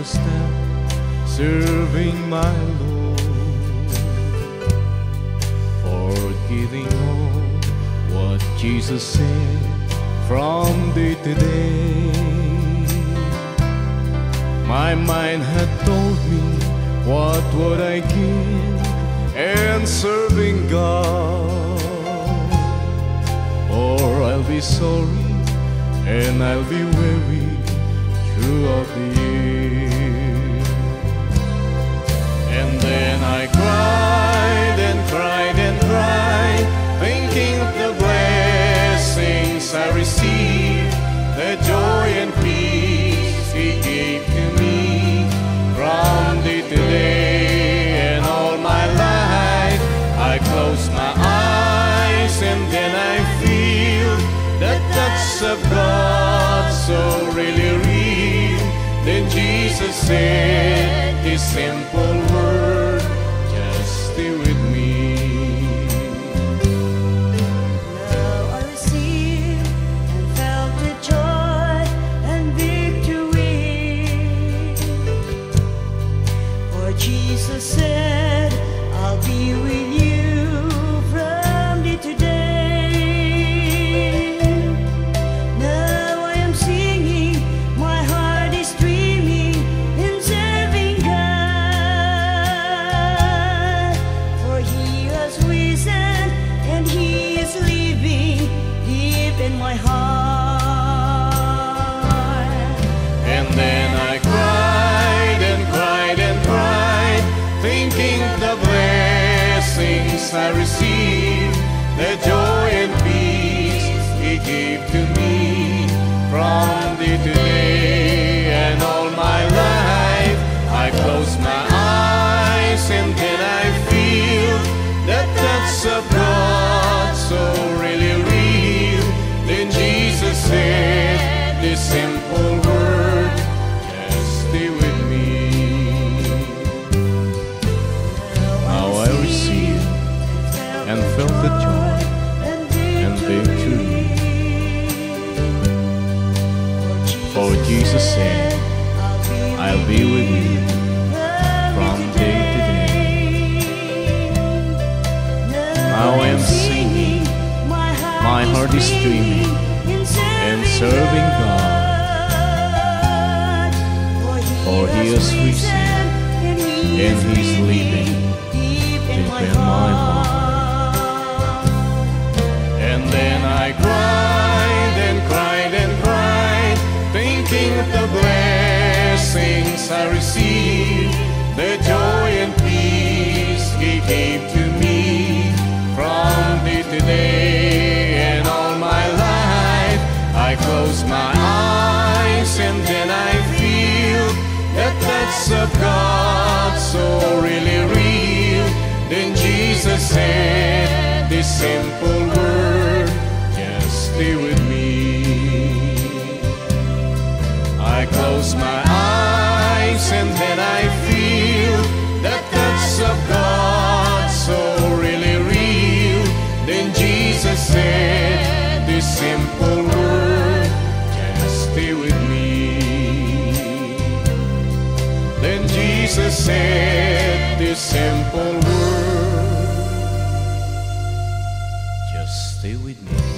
to stand serving my Lord, forgetting all what Jesus said from day to day. My mind had told me what would I gain in serving God, or I'll be sorry and I'll be weary throughout the year. And then I cried and cried and cried, thinking of the blessings I received, the joy and peace He gave to me from day to day. And all my life I close my eyes and then I feel the touch of God so really real. Then Jesus said His simple word, just stay with me. Now I receive and felt the joy and victory, for Jesus said, I'll be with you from day to day. Now I am singing, my heart is dreaming in serving God, for He has risen and He is living deep in my heart. And then I cried and cried and cried, thinking the blessings I received, the joy and peace He gave to me from day to day. And all my life I close my eyes and then I feel the touch of God so really real. Then Jesus said this simple word, just stay with me. Now I receive and felt the joy and victory, for Jesus said, I'll be with you from day to day. Now I am singing, my heart is streaming and serving God, for He has risen and He's living deep in my heart. And then I cried and cried and cried, thinking of the blessings I received, the joy and peace He gave to me from day to day. And all my life I close my eyes and then I feel the touch of God so really real. Then Jesus said this simple word, just stay with me. I close my eyes and then I feel the touch of God so really real. Then Jesus said this simple word, just stay with me. Then Jesus said this simple word, just stay with me.